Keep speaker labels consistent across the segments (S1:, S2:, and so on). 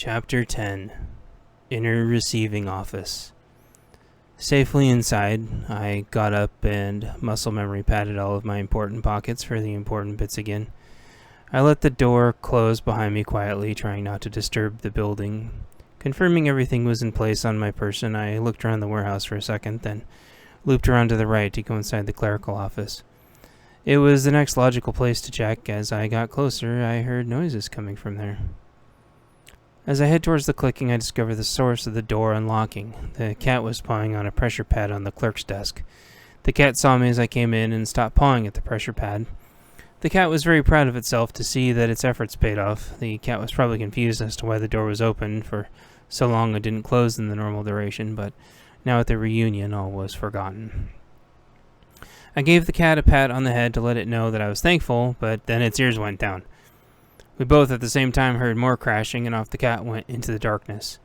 S1: Chapter 10 Interreceiving Office. Safely inside, I got up and muscle memory patted all of my important pockets for the important bits again. I let the door close behind me quietly, trying not to disturb the building. Confirming everything was in place on my person, I looked around the warehouse for a second, then looped around to the right to go inside the clerical office. It was the next logical place to check. As I got closer, I heard noises coming from there. As I head towards the clicking, I discover the source of the door unlocking. The cat was pawing on a pressure pad on the clerk's desk. The cat saw me as I came in and stopped pawing at the pressure pad. The cat was very proud of itself to see that its efforts paid off. The cat was probably confused as to why the door was open for so long it didn't close in the normal duration, but now at the reunion all was forgotten. I gave the cat a pat on the head to let it know that I was thankful, but then its ears went down. We both at the same time heard more crashing, and off the cat went into the darkness.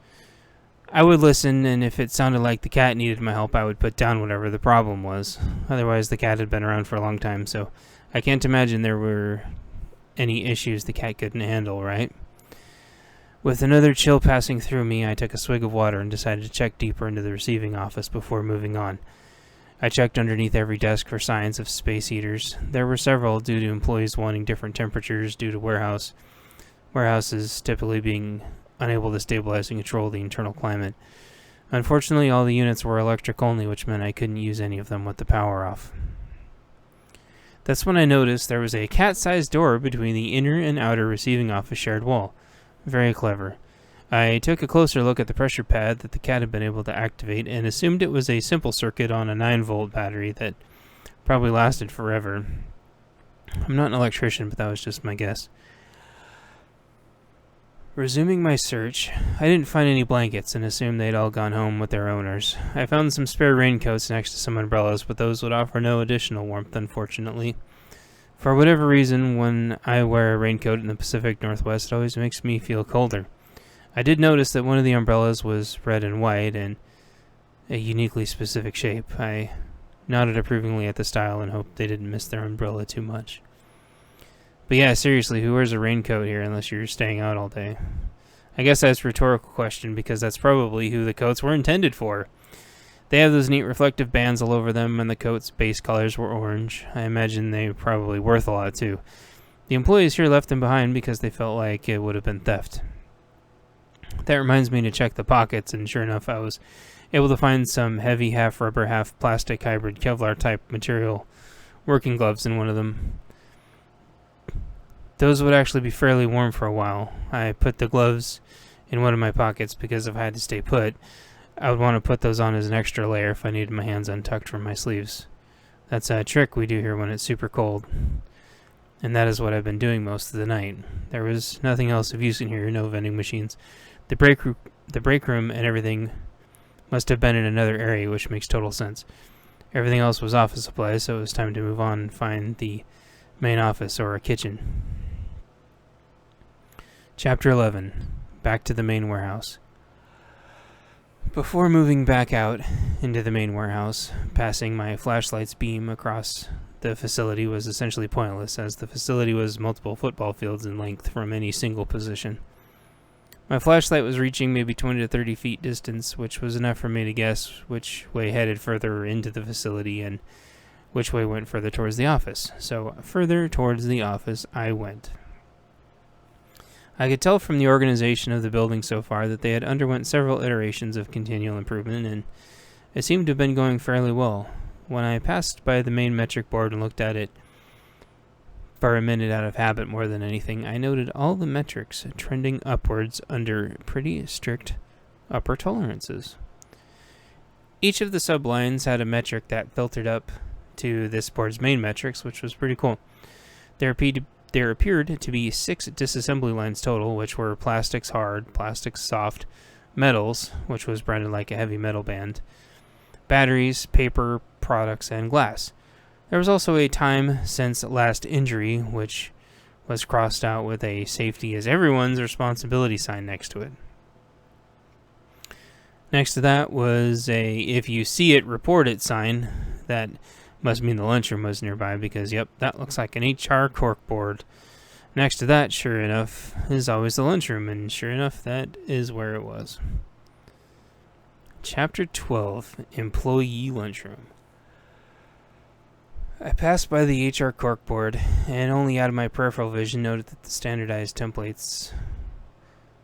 S1: I would listen, and if it sounded like the cat needed my help, I would put down whatever the problem was. Otherwise, the cat had been around for a long time, so I can't imagine there were any issues the cat couldn't handle, right? With another chill passing through me, I took a swig of water and decided to check deeper into the receiving office before moving on. I checked underneath every desk for signs of space heaters. There were several due to employees wanting different temperatures due to warehouses typically being unable to stabilize and control the internal climate. Unfortunately, all the units were electric only, which meant I couldn't use any of them with the power off. That's when I noticed there was a cat-sized door between the inner and outer receiving office shared wall. Very clever. I took a closer look at the pressure pad that the cat had been able to activate and assumed it was a simple circuit on a 9-volt battery that probably lasted forever. I'm not an electrician, but that was just my guess. Resuming my search, I didn't find any blankets and assumed they'd all gone home with their owners. I found some spare raincoats next to some umbrellas, but those would offer no additional warmth, unfortunately. For whatever reason, when I wear a raincoat in the Pacific Northwest, it always makes me feel colder. I did notice that one of the umbrellas was red and white and a uniquely specific shape. I nodded approvingly at the style and hoped they didn't miss their umbrella too much. But yeah, seriously, who wears a raincoat here unless you're staying out all day? I guess that's a rhetorical question because that's probably who the coats were intended for. They have those neat reflective bands all over them, and the coat's base colors were orange. I imagine they were probably worth a lot too. The employees here left them behind because they felt like it would have been theft. That reminds me to check the pockets, and sure enough, I was able to find some heavy half-rubber, half-plastic hybrid Kevlar-type material working gloves in one of them. Those would actually be fairly warm for a while. I put the gloves in one of my pockets because if I had to stay put, I would want to put those on as an extra layer if I needed my hands untucked from my sleeves. That's a trick we do here when it's super cold. And that is what I've been doing most of the night. There was nothing else of use in here, no vending machines. The break room and everything must have been in another area, which makes total sense. Everything else was office supplies, so it was time to move on and find the main office or a kitchen. Chapter 11. Back to the main warehouse. Before moving back out into the main warehouse, passing my flashlight's beam across the facility was essentially pointless, as the facility was multiple football fields in length from any single position. My flashlight was reaching maybe 20 to 30 feet distance, which was enough for me to guess which way headed further into the facility and which way went further towards the office. So further towards the office I went. I could tell from the organization of the building so far that they had underwent several iterations of continual improvement, and it seemed to have been going fairly well. When I passed by the main metric board and looked at it for a minute out of habit more than anything, I noted all the metrics trending upwards under pretty strict upper tolerances. Each of the sublines had a metric that filtered up to this board's main metrics, which was pretty cool. There appeared to be 6 disassembly lines total, which were plastics hard, plastics soft, metals, which was branded like a heavy metal band, batteries, paper, products, and glass. There was also a time since last injury, which was crossed out with a safety is everyone's responsibility sign next to it. Next to that was a if you see it, report it sign. That must mean the lunchroom was nearby because, yep, that looks like an HR corkboard. Next to that, sure enough, is always the lunchroom, and sure enough, that is where it was. Chapter 12, Employee Lunchroom. I passed by the HR corkboard, and only out of my peripheral vision noted that the standardized templates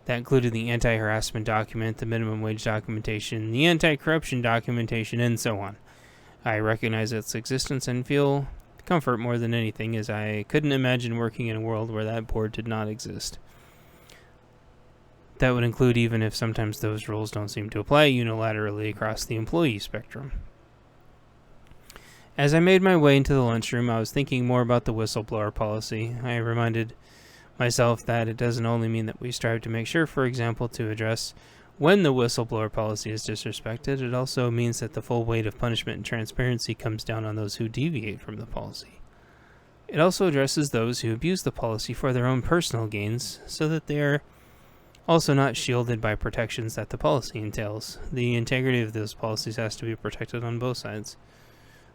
S1: that included the anti-harassment document, the minimum wage documentation, the anti-corruption documentation, and so on. I recognize its existence and feel comfort more than anything, as I couldn't imagine working in a world where that board did not exist. That would include even if sometimes those rules don't seem to apply unilaterally across the employee spectrum. As I made my way into the lunchroom, I was thinking more about the whistleblower policy. I reminded myself that it doesn't only mean that we strive to make sure, for example, to address when the whistleblower policy is disrespected, it also means that the full weight of punishment and transparency comes down on those who deviate from the policy. It also addresses those who abuse the policy for their own personal gains, so that they are also not shielded by protections that the policy entails. The integrity of those policies has to be protected on both sides.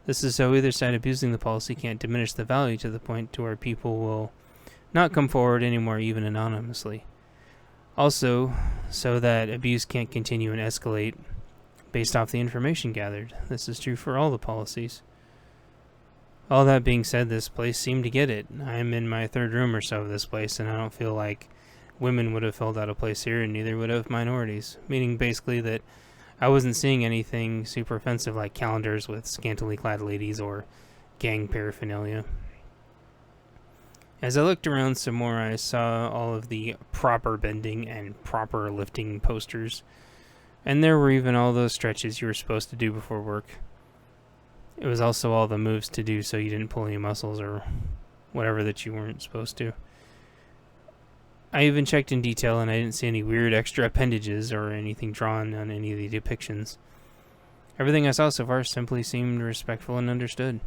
S1: This is so either side abusing the policy can't diminish the value to the point to where people will not come forward anymore, even anonymously. Also, so that abuse can't continue and escalate based off the information gathered. This is true for all the policies. All that being said, this place seemed to get it. I'm in my third room or so of this place, and I don't feel like women would have filled out a place here, and neither would have minorities. Meaning basically that I wasn't seeing anything super offensive like calendars with scantily clad ladies or gang paraphernalia. As I looked around some more, I saw all of the proper bending and proper lifting posters, and there were even all those stretches you were supposed to do before work. It was also all the moves to do so you didn't pull any muscles or whatever that you weren't supposed to. I even checked in detail, and I didn't see any weird extra appendages or anything drawn on any of the depictions. Everything I saw so far simply seemed respectful and understood.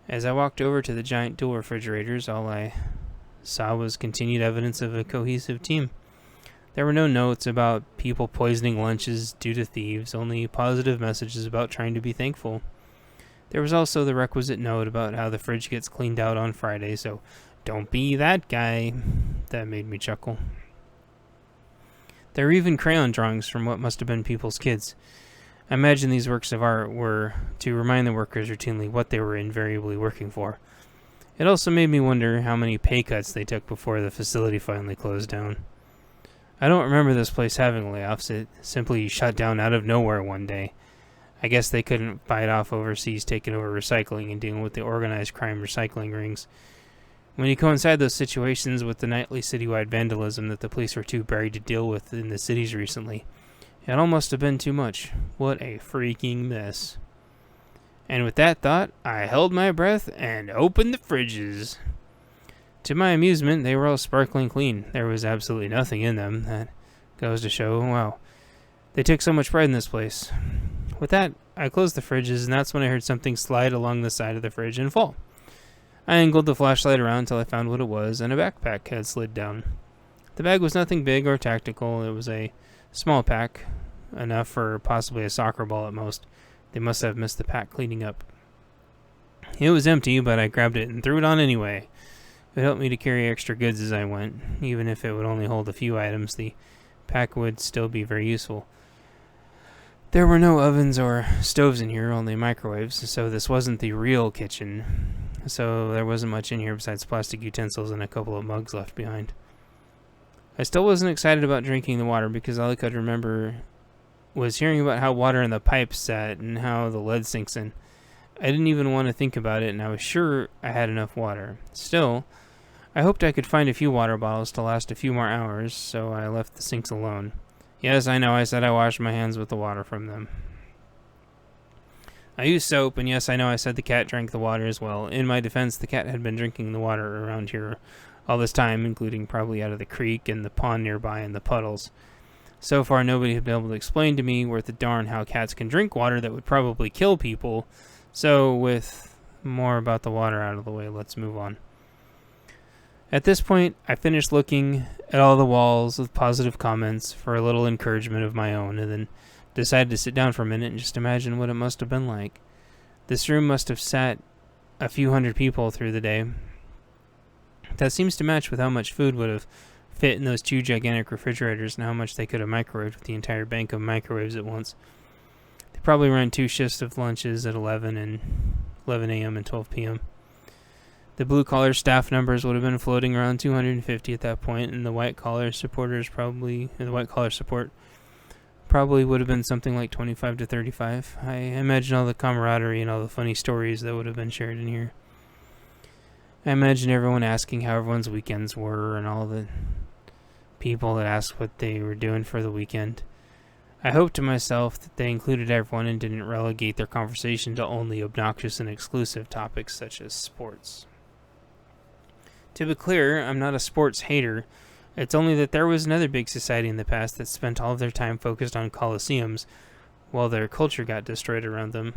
S1: As I walked over to the giant dual refrigerators, all I saw was continued evidence of a cohesive team. There were no notes about people poisoning lunches due to thieves, only positive messages about trying to be thankful. There was also the requisite note about how the fridge gets cleaned out on Friday, so don't be that guy. That made me chuckle. There were even crayon drawings from what must have been people's kids. I imagine these works of art were to remind the workers routinely what they were invariably working for. It also made me wonder how many pay cuts they took before the facility finally closed down. I don't remember this place having layoffs. It simply shut down out of nowhere one day. I guess they couldn't fight off overseas taking over recycling and dealing with the organized crime recycling rings. When you coincide those situations with the nightly citywide vandalism that the police were too buried to deal with in the cities recently, it almost have been too much. What a freaking mess. And with that thought, I held my breath and opened the fridges. To my amusement, they were all sparkling clean. There was absolutely nothing in them. That goes to show, wow, they took so much pride in this place. With that, I closed the fridges, and that's when I heard something slide along the side of the fridge and fall. I angled the flashlight around until I found what it was, and a backpack had slid down. The bag was nothing big or tactical. It was a small pack, enough for possibly a soccer ball at most. They must have missed the pack cleaning up. It was empty, but I grabbed it and threw it on anyway. It helped me to carry extra goods as I went. Even if it would only hold a few items, the pack would still be very useful. There were no ovens or stoves in here, only microwaves, so this wasn't the real kitchen. So there wasn't much in here besides plastic utensils and a couple of mugs left behind. I still wasn't excited about drinking the water because all I could remember was hearing about how water in the pipes sat and how the lead sinks in. I didn't even want to think about it, and I was sure I had enough water. Still, I hoped I could find a few water bottles to last a few more hours, so I left the sinks alone. Yes, I know, I said I washed my hands with the water from them. I used soap, and yes, I know I said the cat drank the water as well. In my defense, the cat had been drinking the water around here all this time, including probably out of the creek and the pond nearby and the puddles. So far, nobody had been able to explain to me worth a darn how cats can drink water that would probably kill people. So, with more about the water out of the way, let's move on. At this point, I finished looking at all the walls with positive comments for a little encouragement of my own, and then decided to sit down for a minute and just imagine what it must have been like. This room must have sat a few hundred people through the day. That seems to match with how much food would have fit in those 2 gigantic refrigerators and how much they could have microwaved with the entire bank of microwaves at once. They probably ran 2 shifts of lunches at 11 a.m. and 12 p.m. The blue-collar staff numbers would have been floating around 250 at that point, and the white-collar support probably would have been something like 25 to 35. I imagine all the camaraderie and all the funny stories that would have been shared in here. I imagine everyone asking how everyone's weekends were and all the people that asked what they were doing for the weekend. I hope to myself that they included everyone and didn't relegate their conversation to only obnoxious and exclusive topics such as sports. To be clear, I'm not a sports hater. It's only that there was another big society in the past that spent all of their time focused on coliseums while their culture got destroyed around them.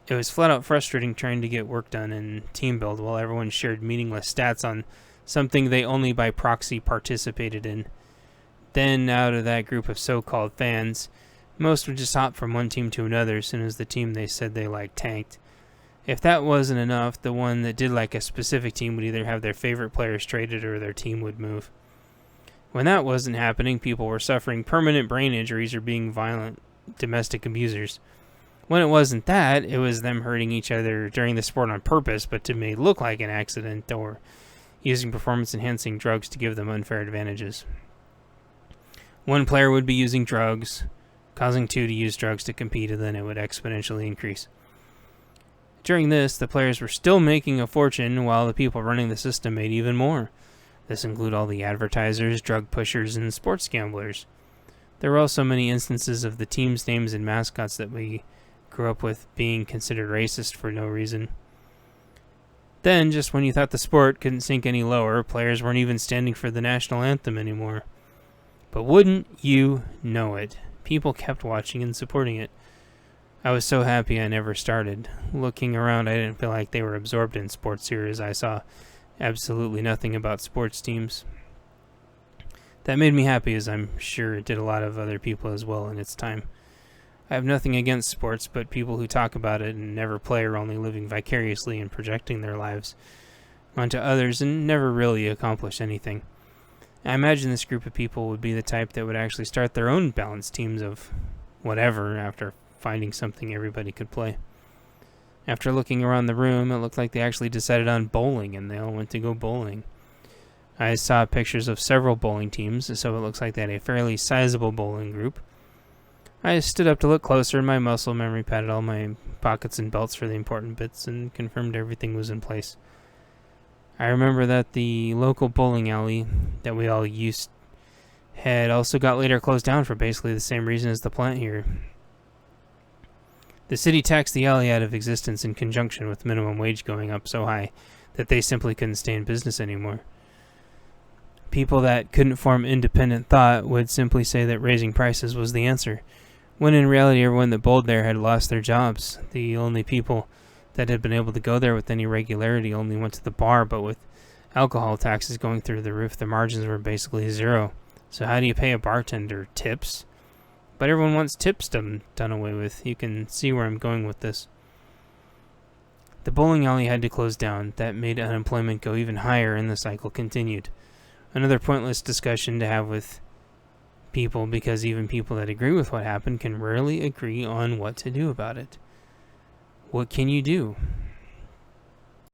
S1: It was flat out frustrating trying to get work done and team build while everyone shared meaningless stats on something they only by proxy participated in. Then, out of that group of so-called fans, most would just hop from one team to another as soon as the team they said they liked tanked. If that wasn't enough, the one that did like a specific team would either have their favorite players traded or their team would move. When that wasn't happening, people were suffering permanent brain injuries or being violent domestic abusers. When it wasn't that, it was them hurting each other during the sport on purpose, but to make it look like an accident, or using performance-enhancing drugs to give them unfair advantages. One player would be using drugs, causing 2 to use drugs to compete, and then it would exponentially increase. During this, the players were still making a fortune, while the people running the system made even more. This included all the advertisers, drug pushers, and sports gamblers. There were also many instances of the team's names and mascots that we grew up with being considered racist for no reason. Then, just when you thought the sport couldn't sink any lower, players weren't even standing for the national anthem anymore. But wouldn't you know it, people kept watching and supporting it. I was so happy I never started. Looking around, I didn't feel like they were absorbed in sports here, as I saw absolutely nothing about sports teams. That made me happy, as I'm sure it did a lot of other people as well in its time. I have nothing against sports, but people who talk about it and never play are only living vicariously and projecting their lives onto others and never really accomplish anything. I imagine this group of people would be the type that would actually start their own balanced teams of whatever after finding something everybody could play. After looking around the room, it looked like they actually decided on bowling, and they all went to go bowling. I saw pictures of several bowling teams, so it looks like they had a fairly sizable bowling group. I stood up to look closer, and my muscle memory patted all my pockets and belts for the important bits and confirmed everything was in place. I remember that the local bowling alley that we all used had also got later closed down for basically the same reason as the plant here. The city taxed the alley out of existence in conjunction with minimum wage going up so high that they simply couldn't stay in business anymore. People that couldn't form independent thought would simply say that raising prices was the answer, when in reality everyone that bowled there had lost their jobs. The only people that had been able to go there with any regularity only went to the bar, but with alcohol taxes going through the roof, the margins were basically zero. So how do you pay a bartender? Tips? But everyone wants tips done away with. You can see where I'm going with this. The bowling alley had to close down. That made unemployment go even higher, and the cycle continued. Another pointless discussion to have with people, because even people that agree with what happened can rarely agree on what to do about it. What can you do?